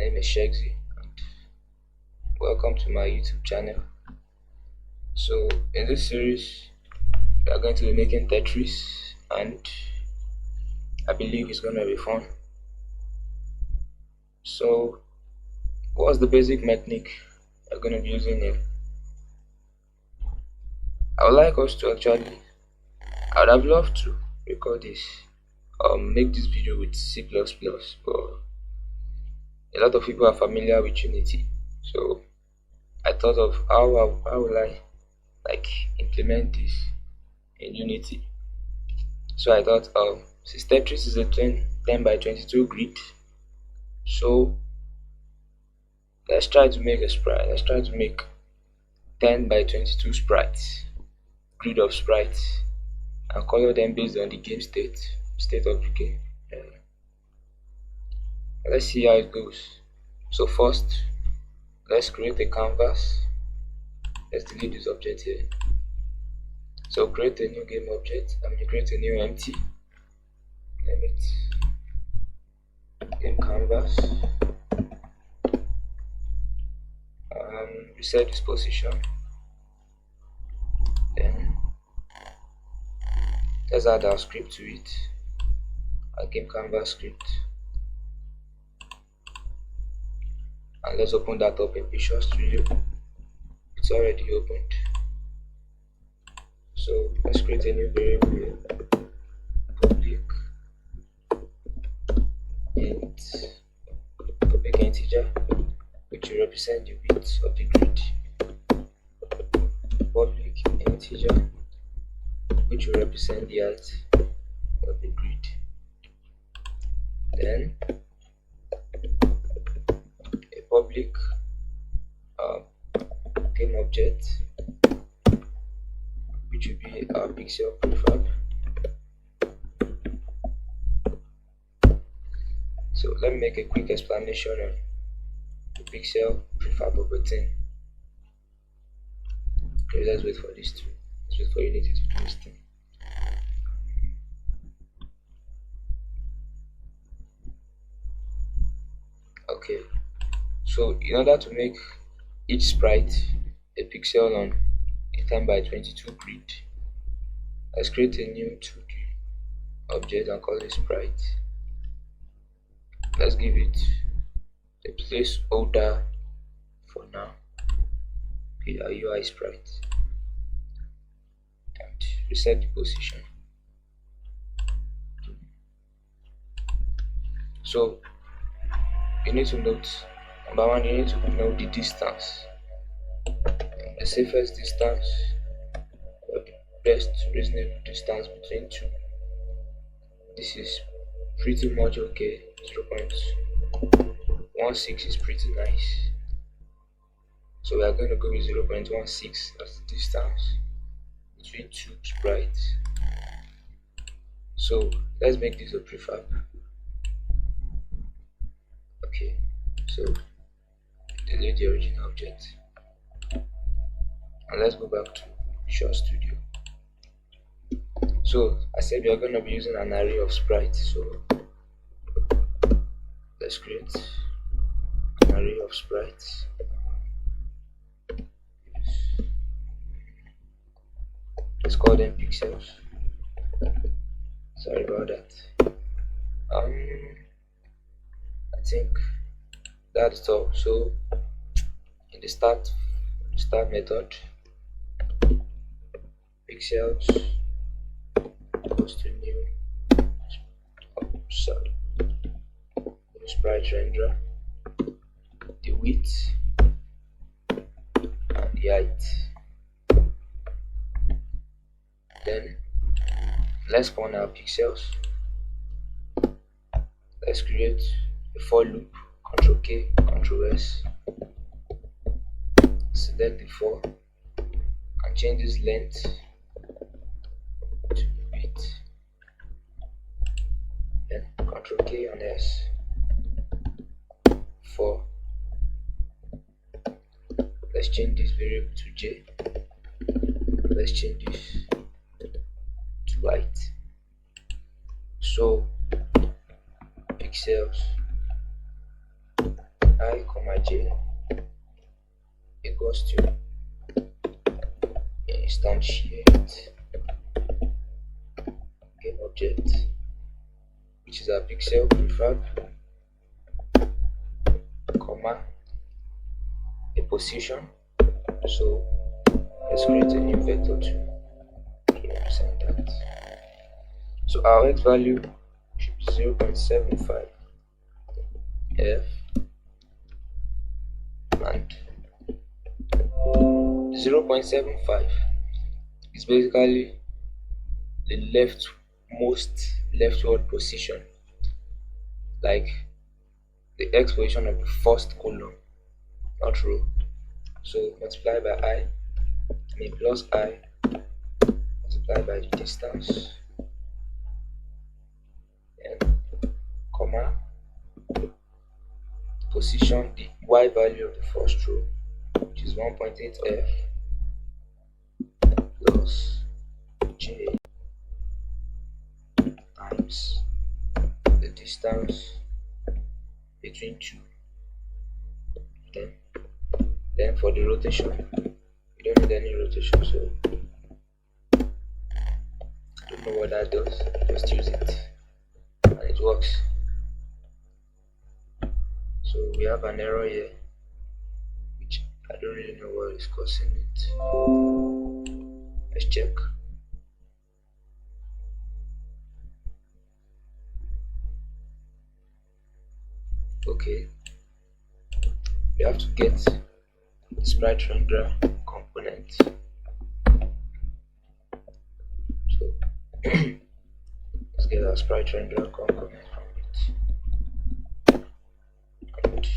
name is Shegzi and welcome to my YouTube channel. So in this series we are going to be making Tetris and I believe it's going to be fun. So what's the basic mechanic we're going to be using here? I would like us to I would have loved to record this make this video with C++, but a lot of people are familiar with Unity, so I thought of how will I implement this in Unity. So I thought since Tetris is a 10 by 22 grid, so let's try to make a sprite. Let's try to make 10 by 22 sprites, grid of sprites, and color them based on the game state of the game. Let's see how it goes. So first, let's create a canvas. Let's delete this object here. So create a new game object. Create a new empty. Name it GameCanvas. Reset this position. Then let's add our script to it. Our GameCanvas script. And let's open that up in Visual Studio. It's already opened. So let's create a new variable here. Public integer, which will represent the width of the grid. Public integer, which will represent the height of the grid. Then a public game object, which will be our pixel prefab. So let me make a quick explanation on the pixel prefab button. Okay, let's wait for this to let's wait for Unity to do this thing. Okay, so in order to make each sprite a pixel on a 10 by 22 grid, let's create a new 2D object and call it sprite. Let's give it a placeholder for now. Okay, our UI sprite, and reset the position. So you need to note, number one, you need to know the distance, the safest distance or the best reasonable distance between two. This is pretty much okay. 0.16 is pretty nice, so we are going to go with 0.16 as the distance between two sprites. So let's make this a prefab. Okay, so delete the original object and let's go back to Visual Studio. So I said we are going to be using an array of sprites, so let's create an array of sprites. Let's call them pixels. Sorry about that. I think that's all. So in the start method, pixels goes to new sprite renderer, the width and the height. Then let's spawn our pixels. Let's create a for loop. Ctrl K, Ctrl S. Select the for and change this length to width. Then Ctrl K and S. For let's change this variable to J. Let's change this to height. So pixels j equals to instantiate game object, which is our pixel prefab, comma, a position. So let's create a new vector to represent that. So our x value should be 0.75 f, and 0.75 is basically the leftward position, like the x position of the first column, not row. So multiply by plus I multiplied by the distance, and comma, position the y value of the first row, which is 1.8 f plus j times the distance between two. Then for the rotation, we don't need any rotation, so I don't know what that does. Just use it and it works. So we have an error here, which I don't really know what is causing it. Let's check. Okay, we have to get the sprite renderer component. So let's get our sprite renderer component from it, and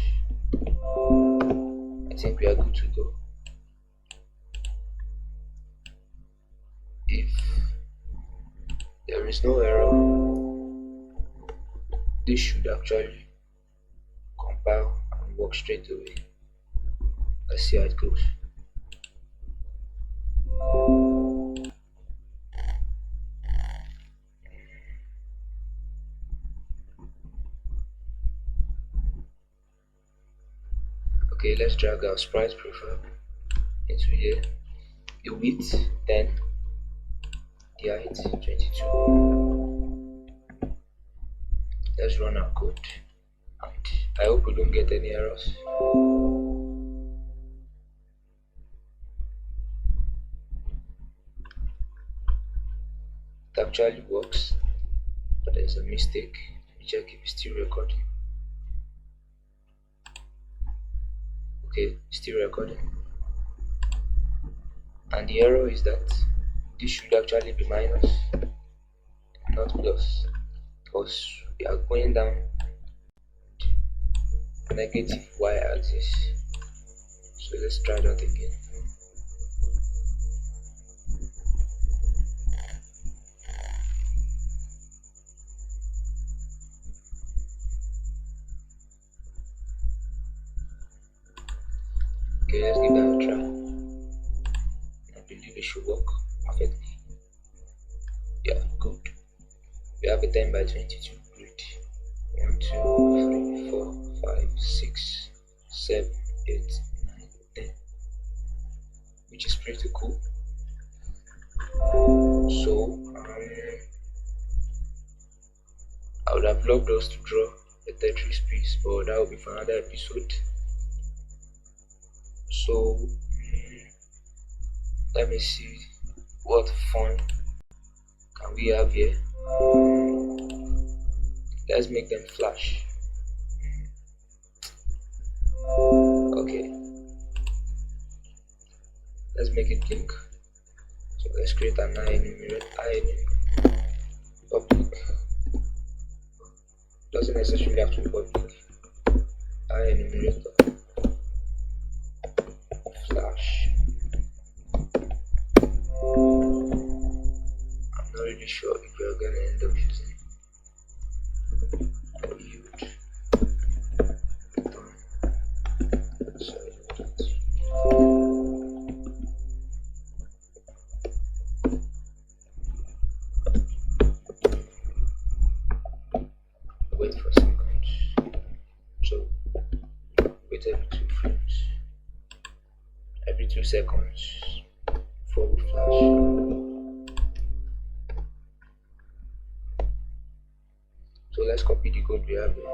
I think we are good to go. If there is no error, this should actually compile and work straight away. Let's see how it goes. Okay, let's drag our Sprites prefab into here. The width 10, the height 22. Let's run our code, and I hope we don't get any errors. It actually works, but there's a mistake. Let me check if it's still recording. Okay, still recording. And the error is that this should actually be minus, not plus, because we are going down negative y-axis. So let's try that again. Okay, let's give that a try. I believe it should work perfectly. Yeah, good. We have a 10 by 22 grid. 1, 2, 3, 4, 5, 6, 7, 8, 9, 10, which is pretty cool. So I would have loved us to draw a Tetris piece, but that will be for another episode. So let me see what fun can we have here. Let's make them flash. Okay, let's make it blink. So let's create an public. Doesn't necessarily have to be public. Enumerator flash. I'm not really sure if we are gonna end up using yield. Wait for a second. So wait a minute. seconds before we flash. So let's copy the code we have here.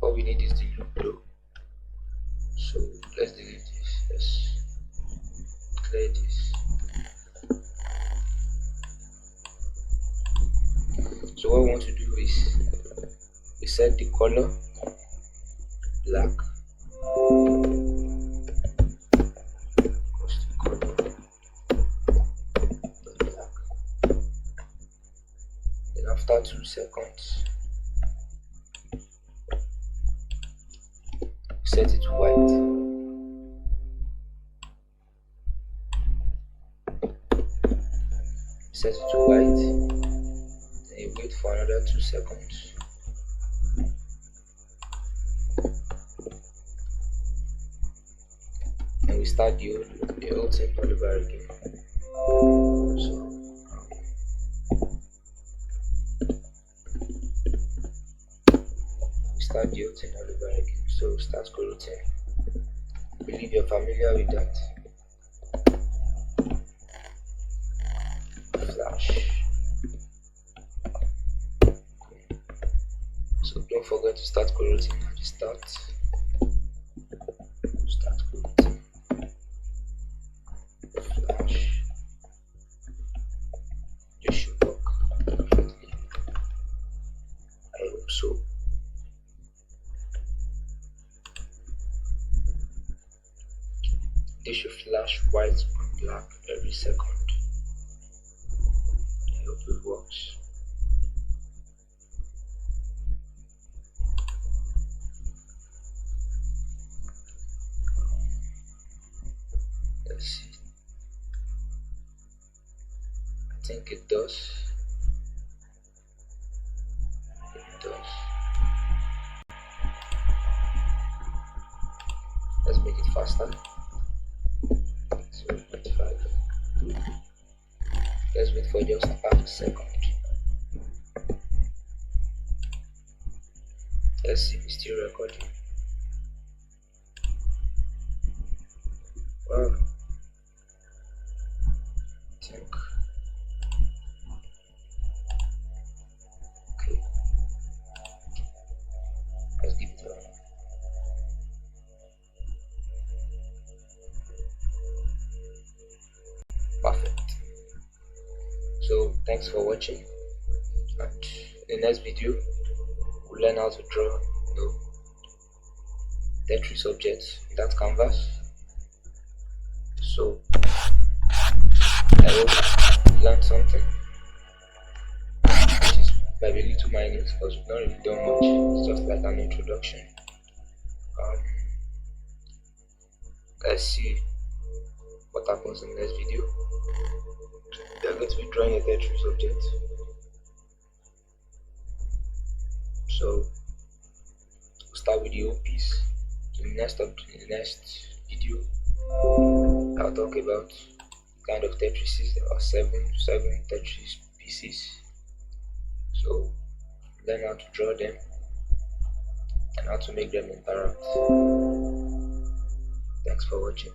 All we need is the loop though. So let's delete this. Let's clear this. So what we want to do is we set the color black. Then after 2 seconds, set it to white. Set it to white. Then you wait for another 2 seconds. And we start the whole thing all over again. So we start the whole thing all over again. So start coroutine. I believe you're familiar with that. Flash. So don't forget to start coroutine at the start. Start coroutine. Flash. This should work perfectly. I hope so. This should flash white and black every second. I hope it works. Let's see. I think it does. It does. Let's make it faster. 0.5. Let's wait for just half a second. Let's see, it's still recording. Wow. I think. Okay. Let's give it a run. Perfect. So thanks for watching, and in the next video we'll learn how to draw Tetris objects in that canvas. So I hope you learned something, which is maybe a little minute because we've not really done much. It's just like an introduction. Let's see what happens in the next video. We are going to be drawing a Tetris object. So we'll start with the whole piece. In the next video, I'll talk about the kind of Tetrises. There are seven Tetris pieces. So learn how to draw them and how to make them interact. Thanks for watching.